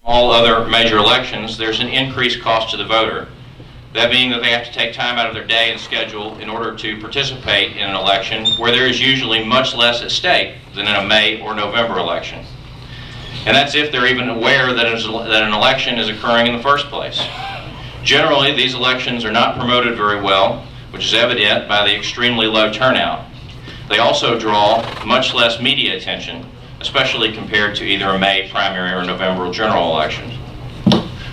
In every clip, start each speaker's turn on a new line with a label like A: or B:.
A: all other major elections, there's an increased cost to the voter. That being that they have to take time out of their day and schedule in order to participate in an election where there is usually much less at stake than in a May or November election. And that's if they're even aware that an election is occurring in the first place. Generally, these elections are not promoted very well, which is evident by the extremely low turnout. They also draw much less media attention, especially compared to either a May primary or November general election.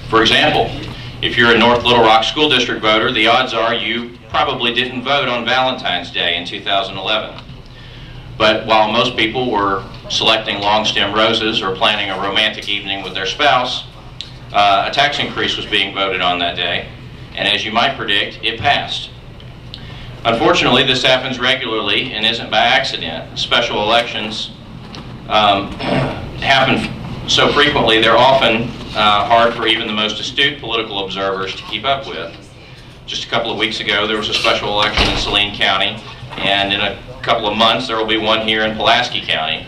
A: For example, if you're a North Little Rock School District voter, the odds are you probably didn't vote on Valentine's Day in 2011. But while most people were selecting long stem roses or planning a romantic evening with their spouse, a tax increase was being voted on that day, and as you might predict, it passed. Unfortunately, this happens regularly and isn't by accident. Special elections happen so frequently, they're often hard for even the most astute political observers to keep up with. Just a couple of weeks ago, there was a special election in Saline County, and in a couple of months, there will be one here in Pulaski County.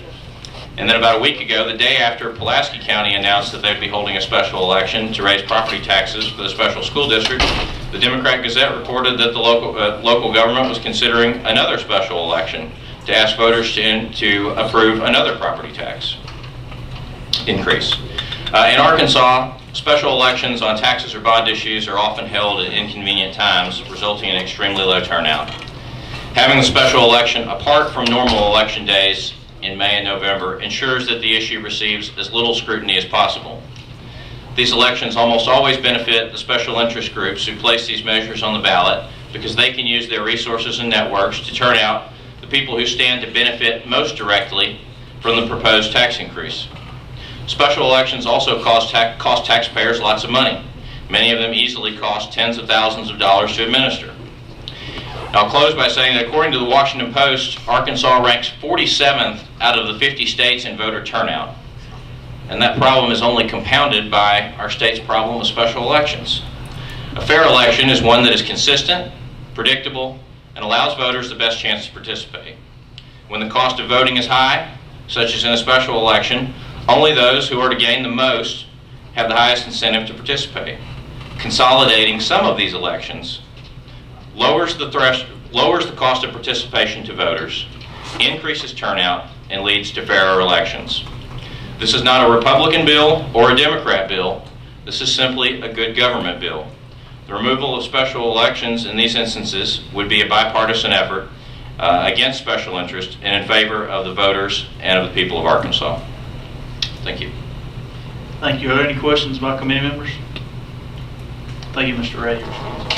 A: And then about a week ago, the day after Pulaski County announced that they'd be holding a special election to raise property taxes for the special school district, the Democrat Gazette reported that the local government was considering another special election to ask voters to approve another property tax increase. In Arkansas, special elections on taxes or bond issues are often held at inconvenient times, resulting in extremely low turnout. Having the special election apart from normal election days in May and November ensures that the issue receives as little scrutiny as possible. These elections almost always benefit the special interest groups who place these measures on the ballot because they can use their resources and networks to turn out the people who stand to benefit most directly from the proposed tax increase. Special elections also cost taxpayers lots of money. Many of them easily cost tens of thousands of dollars to administer. I'll close by saying that according to the Washington Post, Arkansas ranks 47th out of the 50 states in voter turnout. And that problem is only compounded by our state's problem with special elections. A fair election is one that is consistent, predictable, and allows voters the best chance to participate. When the cost of voting is high, such as in a special election, only those who are to gain the most have the highest incentive to participate. Consolidating some of these elections lowers the cost of participation to voters, increases turnout, and leads to fairer elections. This is not a Republican bill or a Democrat bill. This is simply a good government bill. The removal of special elections in these instances would be a bipartisan effort against special interest and in favor of the voters and of the people of Arkansas. Thank you.
B: Thank you. Are there any questions by committee members? Thank you, Mr. Ray.